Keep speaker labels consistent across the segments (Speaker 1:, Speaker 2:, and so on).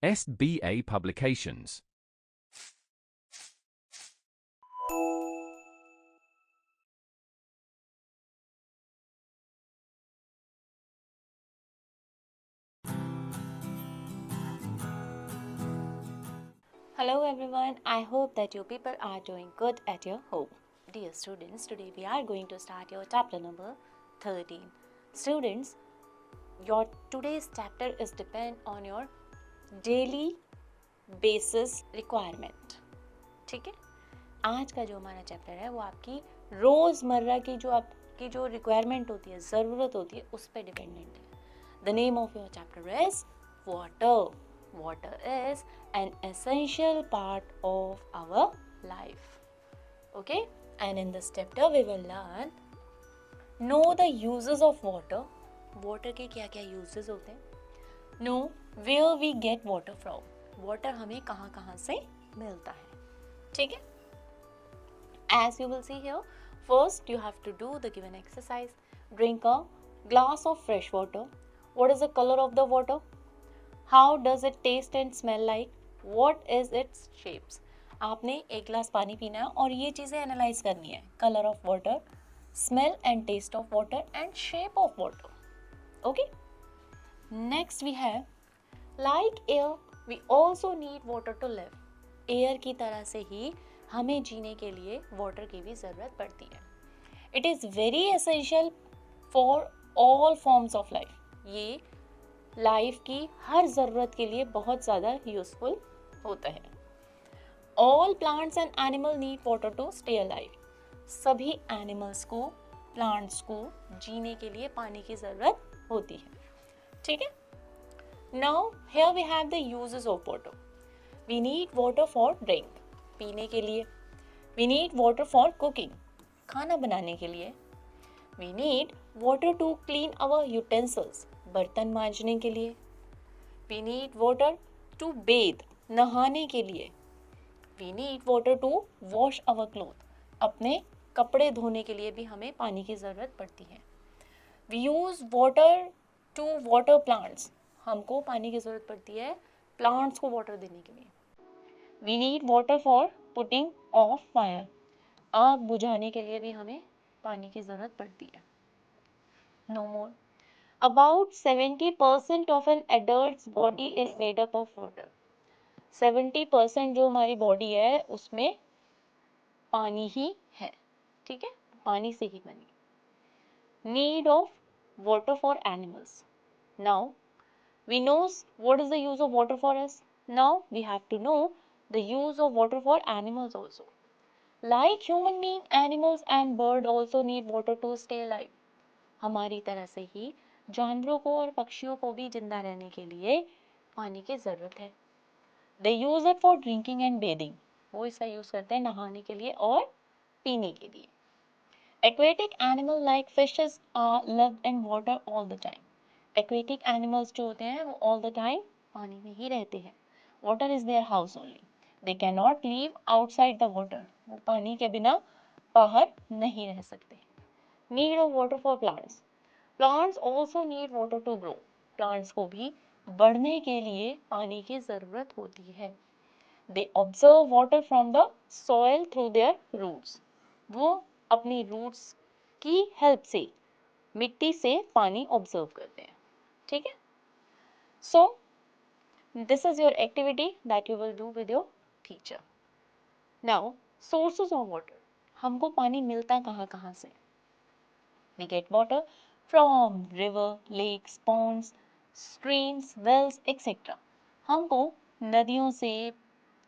Speaker 1: SBA Publications.
Speaker 2: Hello everyone, I hope that you people are doing good at your home. Dear students, today we are going to start your chapter number 13. Students, your today's chapter is depend on your daily basis requirement. ठीक है, आज का जो हमारा chapter है वो आपकी रोज़मर्रा की जो रिक्वायरमेंट होती है, ज़रूरत होती है, उस पर डिपेंडेंट है. The name of your chapter is water. Water is an essential part of our life. Okay? And in this chapter we will learn know the uses of water. Water के क्या क्या uses होते हैं. Know where we get water from. Water हमें कहाँ कहाँ से मिलता है. ठीक है? As you will see here, first you have to do the given exercise. Drink a glass of fresh water. What is the color of the water? How does it taste and smell like? What is its shapes? आपने एक glass पानी पीना है और ये चीज़ें analyse करनी है. Colour of water, smell and taste of water and shape of water. Okay. Next we have like air we also need water to live. Air की तरह से ही हमें जीने के लिए वाटर की भी ज़रूरत पड़ती है. It is very essential for all forms of life. ये लाइफ की हर ज़रूरत के लिए बहुत ज़्यादा यूज़फुल होता है. All plants and animal need water to stay alive. सभी एनिमल्स को, प्लांट्स को जीने के लिए पानी की ज़रूरत होती है. ठीक है. Now here we have the uses of water. We need water for drink, पीने के लिए. We need water for cooking, खाना बनाने के लिए. We need water to clean our utensils, बर्तन मांजने के लिए. We need water to bathe, नहाने के लिए. We need water to wash our cloth, अपने कपड़े धोने के लिए भी हमें पानी की ज़रूरत पड़ती है. We use water to water plants, हमको पानी की ज़रूरत पड़ती है प्लांट्स को वाटर देने के लिए. We need water for putting off fire, आग बुझाने के लिए भी हमें पानी की ज़रूरत पड़ती है. No more. About 70% of an adult's body is made up of water. 70% जो हमारी बॉडी है उसमें पानी ही है. ठीक है, पानी से ही बनी. Need of water for animals. Now we know what is the use of water for us. Now we have to know the use of water for animals also. Like human being, animals and bird also need water to stay alive. हमारी तरह से ही जानवरों को और पक्षियों को भी जिंदा रहने के लिए पानी की ज़रूरत है. They use it for drinking and bathing, वो इसका यूज़ करते हैं नहाने के लिए और पीने के लिए. Aquatic animal like fishes are live in water all the time. Aquatic animals जो होते हैं वो ऑल द टाइम पानी में ही रहते हैं. Water is their house only. They can not leave outside the water, वो पानी के बिना बाहर नहीं रह सकते. Need of water for plants. Plants also need water to grow. Plants को भी बढ़ने के लिए पानी की ज़रूरत होती है. They observe water from the soil through their roots. वो अपनी roots की हेल्प से, मिट्टी से पानी ऑब्जर्व करते हैं. ठीक है. So this is your activity that you will do with your teacher. Now sources of water. हमको पानी मिलता कहाँ कहाँ से? We get water from river, lakes, ponds, streams, wells, etc. हमको नदियों से,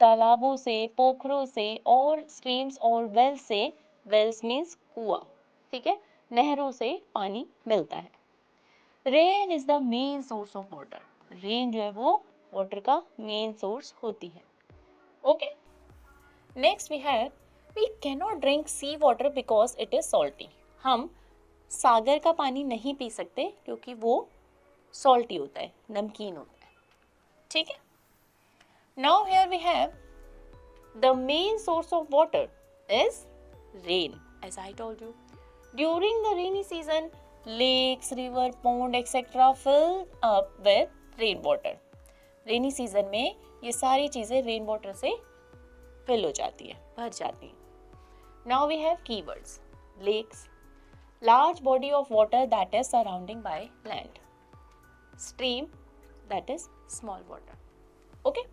Speaker 2: तालाबों से, पोखरों से और streams और wells से, wells means कुआं, ठीक है, नहरों से पानी मिलता है. Rain is the main source of water. Rain जो है वो water का main source होती है. Okay. Next we have we cannot drink sea water because it is salty. हम सागर का पानी नहीं पी सकते क्योंकि वो सॉल्टी होता है, नमकीन होता है. ठीक है. Now here we have the main source of water is rain. As I told you, during the rainy season lakes, river, pond, etc. fill up with rainwater. Rainy season में ये सारी चीज़ें रेन वाटर से fill हो जाती है, भर जाती हैं. Now we have keywords. Lakes, large body of water that is surrounding by land. Stream, that is small water. Okay.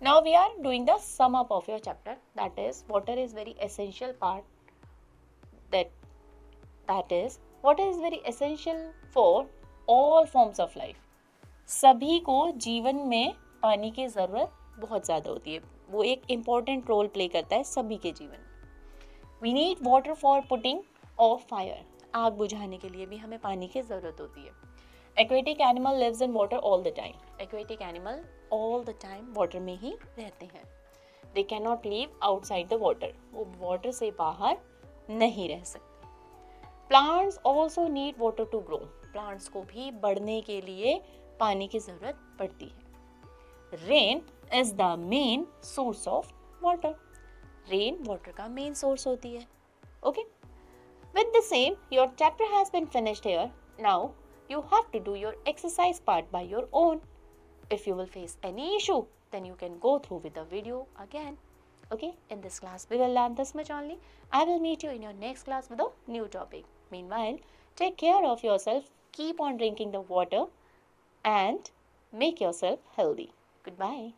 Speaker 2: Now we are doing the sum up of your chapter, that is water is very essential part, that is water is very essential for all forms of life. सभी को जीवन में पानी की ज़रूरत बहुत ज़्यादा होती है, वो एक इम्पॉर्टेंट रोल प्ले करता है सभी के जीवन में. We need water for putting of fire, आग बुझाने के लिए भी हमें पानी की ज़रूरत होती है. Aquatic animal lives in water all the time. Aquatic animal all the time water में ही रहते हैं. They can not live outside the water, वो वाटर से बाहर नहीं रह सकते. Plants also need water to grow. Plants को भी बढ़ने के लिए पानी की ज़रूरत पड़ती है. Rain is the main source of water. Rain water का मेन सोर्स होती है. Okay. With the same, your chapter has been finished here. Now, you have to do your exercise part by your own. If you will face any issue, then you can go through with the video again. Okay, in this class, we will learn this much only. I will meet you in your next class with a new topic. Meanwhile, take care of yourself, keep on drinking the water, and make yourself healthy. Goodbye.